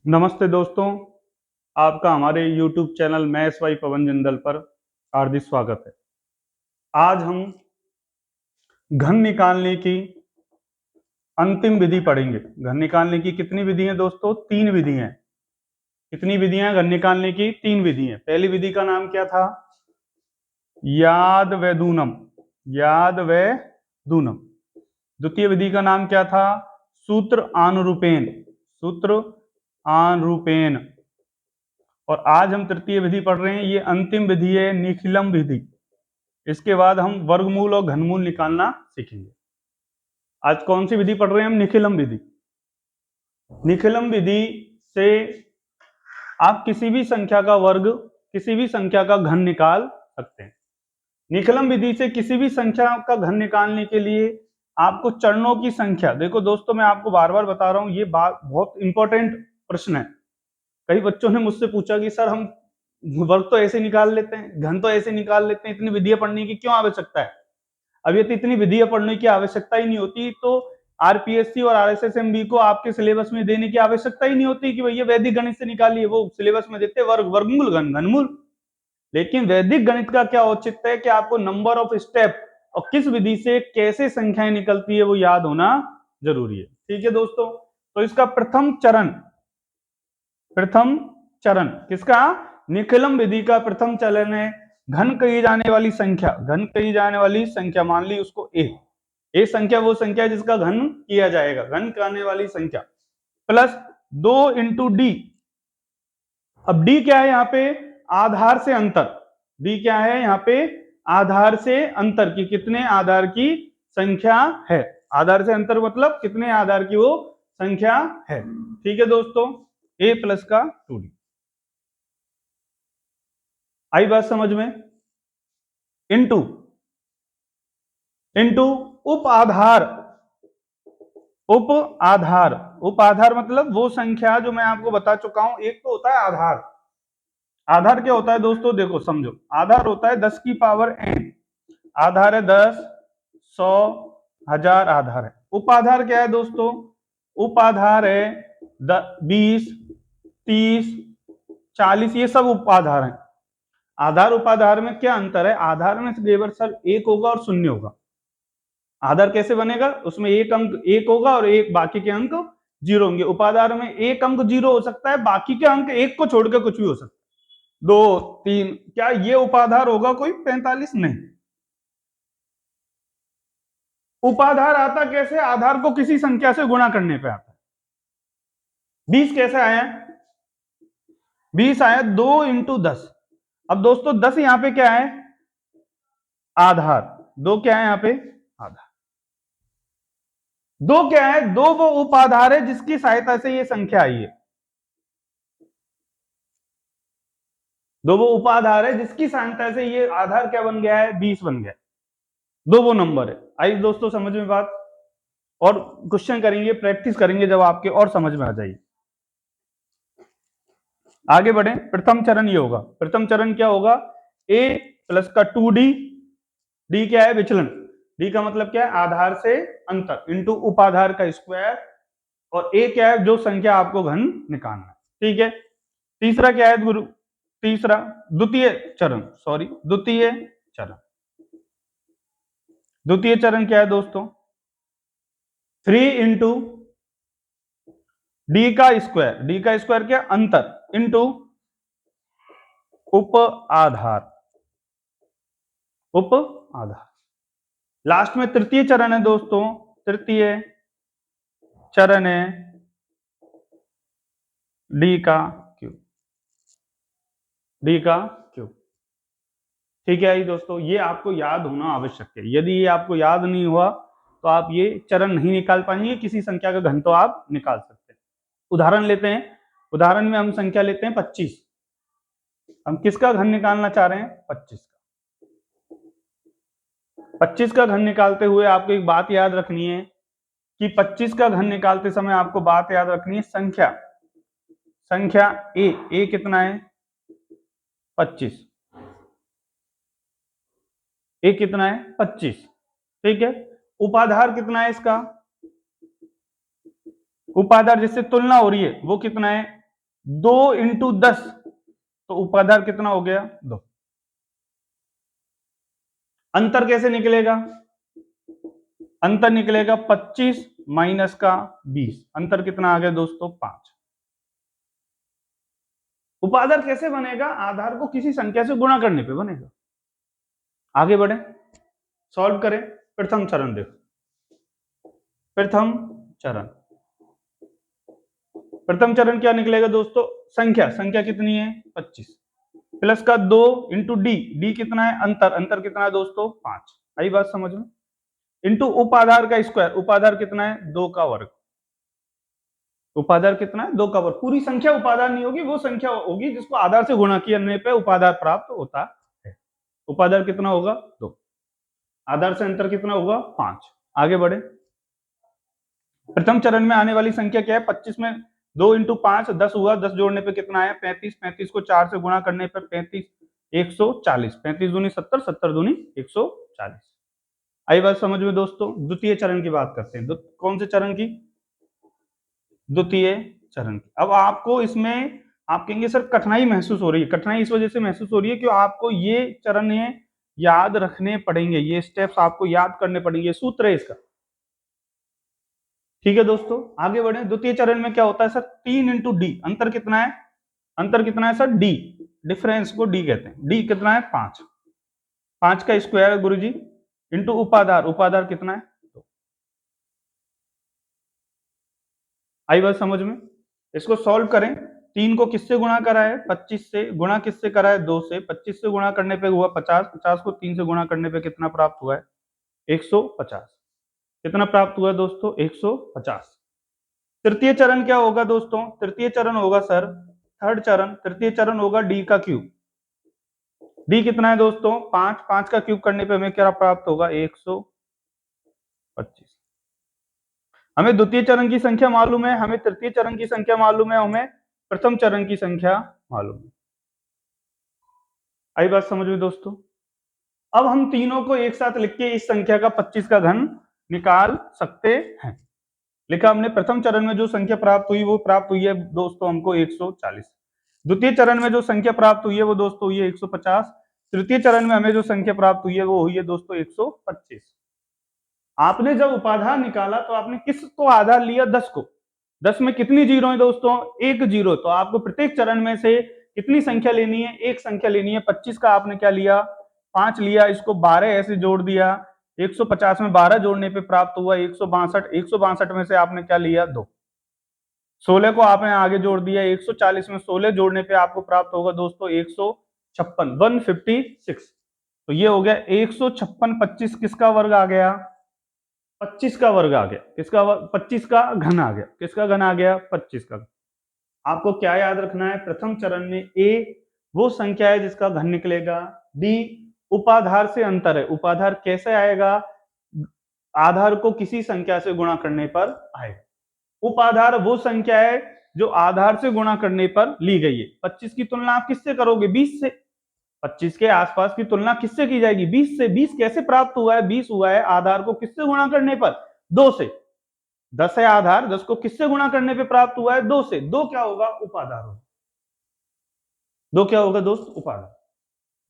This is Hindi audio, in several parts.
नमस्ते दोस्तों, आपका हमारे YouTube चैनल मैथ्स बाय पवन जिंदल पर हार्दिक स्वागत है। आज हम घन निकालने की अंतिम विधि पढ़ेंगे। घन निकालने की कितनी विधि है दोस्तों? 3 विधि हैं। कितनी विधियां? घन निकालने की 3 विधि हैं। पहली विधि का नाम क्या था? याद व दूनम। याद व दूनम। द्वितीय विधि का नाम क्या था? सूत्र आनुरूपेण। सूत्र आनुरूपेण। और आज हम तृतीय विधि पढ़ रहे हैं। ये अंतिम विधि है, निखिलम विधि। इसके बाद हम वर्गमूल और घनमूल निकालना सीखेंगे। आज कौन सी विधि पढ़ रहे हैं हम? निखिलम विधि। निखिलम विधि से आप किसी भी संख्या का वर्ग, किसी भी संख्या का घन निकाल सकते हैं। निखिलम विधि से किसी भी संख्या का घन निकालने के लिए आपको चरणों की संख्या, देखो दोस्तों मैं आपको बार बार बता रहा हूं, ये बात बहुत इंपॉर्टेंट प्रश्न है। कई बच्चों ने मुझसे पूछा कि सर हम वर्ग तो ऐसे निकाल लेते हैं, घन तो ऐसे निकाल लेते हैं, इतनी विधियां पढ़ने की क्यों आवश्यकता है? अब ये तो इतनी विधियां पढ़ने की आवश्यकता ही नहीं होती, तो आरपीएससी और आरएसएसएमबी को आपके सिलेबस में देने की आवश्यकता ही नहीं होती कि भैया वैदिक गणित से निकालिए। वो सिलेबस में देते वर्ग, वर्गमूल, घन, घनमूल। लेकिन वैदिक गणित का क्या औचित्य है कि आपको नंबर ऑफ स्टेप और किस विधि से कैसे संख्याएं निकलती है वो याद होना जरूरी है। ठीक है दोस्तों, तो इसका प्रथम चरण किसका? निखिलम विधि का प्रथम चरण है घन कही जाने वाली संख्या। घन कही जाने वाली संख्या, मान ली उसको ए संख्या वो संख्या जिसका घन किया जाएगा, घन करने वाली संख्या, प्लस 2 इंटू डी। अब डी क्या है यहाँ पे? आधार से अंतर। डी क्या है यहाँ पे? आधार से अंतर की, कितने आधार की संख्या है। आधार से अंतर मतलब कितने आधार की वो संख्या है। ठीक है दोस्तों, ए प्लस का 2d। आई बात समझ में? इंटू इंटू उप आधार। उप आधार, उप आधार मतलब वो संख्या जो मैं आपको बता चुका हूं। एक तो होता है आधार। आधार क्या होता है दोस्तों? देखो समझो, आधार होता है 10 की पावर n। आधार है 10, 100, 1000 आधार है। उपाधार क्या है दोस्तों? उपाधार है 20, 30, 40, ये सब उपाधार हैं। आधार उपाधार में क्या अंतर है? आधार में केवल सर 1 होगा और 0 होगा। आधार कैसे बनेगा? उसमें एक अंक 1 होगा और एक बाकी के अंक 0 होंगे। उपाधार में एक अंक 0 हो सकता है, बाकी के अंक 1 को छोड़कर कुछ भी हो सकता है। 2, 3, क्या ये उपाधार होगा कोई? 45 नहीं। उपाधार आता कैसे? आधार को किसी संख्या से गुणा करने पे आता है। 20 कैसे आया? 20 आया 2 इंटू 10। अब दोस्तों 10 यहां पे क्या है? आधार। 2 क्या है यहां पे? आधार। 2 क्या है? 2 वो उपाधार है जिसकी सहायता से ये संख्या आई है। 2 वो उपाधार है जिसकी सहायता से ये आधार क्या बन गया है? 20 बन गया। 2 वो नंबर है। आई दोस्तों समझ में बात? और क्वेश्चन करेंगे, प्रैक्टिस करेंगे जब आपके और समझ में आ जाएगी। आगे बढ़े। प्रथम चरण ये होगा। प्रथम चरण क्या होगा? a प्लस का 2d। डी क्या है? विचलन। डी का मतलब क्या है? आधार से अंतर इंटू उपाधार का स्क्वायर। और ए क्या है? जो संख्या आपको घन निकालना है। ठीक है। तीसरा क्या है गुरु? तीसरा द्वितीय चरण, सॉरी द्वितीय चरण। द्वितीय चरण क्या है दोस्तों? 3 इंटू डी का स्क्वायर। डी का स्क्वायर क्या? अंतर इंटू उप आधार। उप आधार। लास्ट में तृतीय चरण है दोस्तों। तृतीय चरण है डी का क्यूब। डी का क्यूब। ठीक है दोस्तों, ये आपको याद होना आवश्यक है। यदि ये आपको याद नहीं हुआ तो आप ये चरण नहीं निकाल पाएंगे। किसी संख्या का घन तो आप निकाल सकते हैं। उदाहरण लेते हैं। उदाहरण में हम संख्या लेते हैं 25। हम किसका घन निकालना चाह रहे हैं? 25 का। 25 का घन निकालते हुए आपको एक बात याद रखनी है कि 25 का घन निकालते समय आपको बात याद रखनी है, संख्या ए कितना है? 25। ए कितना है? 25। ठीक है। उपाधार कितना है इसका? उपाधार जिससे तुलना हो रही है वो कितना है? 2 इंटू 10, तो उपाधार कितना हो गया? 2। अंतर कैसे निकलेगा? अंतर निकलेगा 25 माइनस का 20, अंतर कितना आ गया दोस्तों? 5। उपाधार कैसे बनेगा? आधार को किसी संख्या से गुणा करने पे बनेगा। आगे बढ़े, सॉल्व करें। प्रथम चरण देखो, प्रथम चरण क्या निकलेगा दोस्तों? संख्या कितनी है? 25 प्लस का 2 इंटू डी कितना है? अंतर कितना है दोस्तों? 5। आई बात समझ में? इंटू उपाधार का स्क्वायर, उपाधार कितना है? 2 का वर्ग। उपाधार कितना है? 2 का वर्ग। पूरी संख्या उपाधार नहीं होगी, वो संख्या होगी जिसको आधार से गुणा करने पे उपाधार प्राप्त होता है। उपाधार कितना होगा? 2। आधार से अंतर कितना होगा? 5। आगे बढ़े, प्रथम चरण में आने वाली संख्या क्या है? 25 में 2 इंटू 5 10 हुआ, 10 जोड़ने पे कितना आया? 35। 35 को 4 से गुणा करने पर 35 140, 35 दूनी 70, 70 दूनी 140। आई बात समझ में दोस्तों? द्वितीय चरण की बात करते हैं। कौन से चरण की? द्वितीय चरण की। अब आपको इसमें आप कहेंगे सर कठिनाई महसूस हो रही है। कठिनाई इस वजह से महसूस हो रही है कि आपको ये चरण याद रखने पड़ेंगे, ये स्टेप्स आपको याद करने पड़ेंगे, सूत्र है इसका। ठीक है दोस्तों, आगे बढ़े। द्वितीय चरण में क्या होता है सर? 3 इंटू डी, अंतर कितना है? अंतर कितना है सर? डी, डिफरेंस को डी कहते हैं। डी कितना है? 5। 5 का स्क्वायर गुरुजी, इंटू उपाधार, उपाधार कितना है? 2। आई बात समझ में? इसको सॉल्व करें। 3 को किससे गुणा करा है? 25 से। गुणा किससे करा है? 2 से। 25 से गुणा करने पे हुआ 50, 50 को 3 से गुणा करने पे कितना प्राप्त हुआ है? 150। कितना प्राप्त हुआ दोस्तों? 150। तृतीय चरण क्या होगा दोस्तों? तृतीय चरण होगा सर, थर्ड चरण, तृतीय चरण होगा डी का क्यूब। डी कितना है दोस्तों? 5। 5 का क्यूब करने पे हमें क्या प्राप्त होगा? 125। हमें द्वितीय चरण की संख्या मालूम है, हमें तृतीय चरण की संख्या मालूम है, हमें प्रथम चरण की संख्या मालूम है। आई बात समझ में दोस्तों? अब हम तीनों को एक साथ लिख के इस संख्या का 25 का घन निकाल सकते हैं। लिखा हमने, प्रथम चरण में जो संख्या प्राप्त हुई वो प्राप्त हुई है दोस्तों हमको 140। द्वितीय चरण में जो संख्या प्राप्त हुई है वो दोस्तों हुई है 150। तृतीय चरण में हमें जो संख्या प्राप्त हुई है वो हुई है दोस्तों 125। आपने जब उपाधार निकाला तो आपने किसको आधार लिया? 10 को। 10 में कितनी जीरो है दोस्तों? 1 जीरो। तो आपको प्रत्येक चरण में से कितनी संख्या लेनी है? एक संख्या लेनी है। 25 का आपने क्या लिया? 5 लिया, इसको 12 ऐसे जोड़ दिया। 150 में 12 जोड़ने पे प्राप्त हुआ 162। 162 में से आपने क्या लिया? 2। 16 को आपने आगे जोड़ दिया। 140 में 16 जोड़ने पे आपको प्राप्त होगा दोस्तों 156, 156। तो ये हो गया 156। 25 किसका वर्ग आ गया? 25 का वर्ग आ गया। किसका? 25 का घन आ गया। किसका घन आ गया? 25 का। आपको क्या याद रखना है? प्रथम चरण में ए वो संख्या है जिसका घन निकलेगा। डी उपाधार से अंतर है। उपाधार कैसे आएगा? आधार को किसी संख्या से गुणा करने पर आएगा। उपाधार वो संख्या है जो आधार से गुणा करने पर ली गई है। 25 की तुलना आप किससे करोगे? 20 से। 25 के आसपास की तुलना किससे की जाएगी? 20 से। 20 कैसे प्राप्त हुआ है? 20 हुआ है आधार को किससे गुणा करने पर? 2 से। 10 है आधार, 10 को किससे गुणा करने पे प्राप्त हुआ है? 2 से। 2 क्या होगा? उपाधार होगा। 2 क्या होगा दोस्त? उपाधार।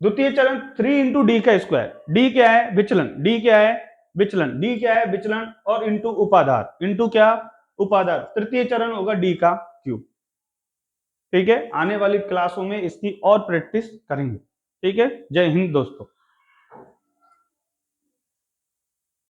द्वितीय चरण 3 इंटू डी का स्क्वायर। डी क्या है? विचलन। डी क्या है? विचलन। डी क्या है? विचलन। और इंटू उपाधार। इंटू क्या? उपाधार। तृतीय चरण होगा डी का क्यूब। ठीक है, आने वाली क्लासों में इसकी और प्रैक्टिस करेंगे। ठीक है, जय हिंद दोस्तों।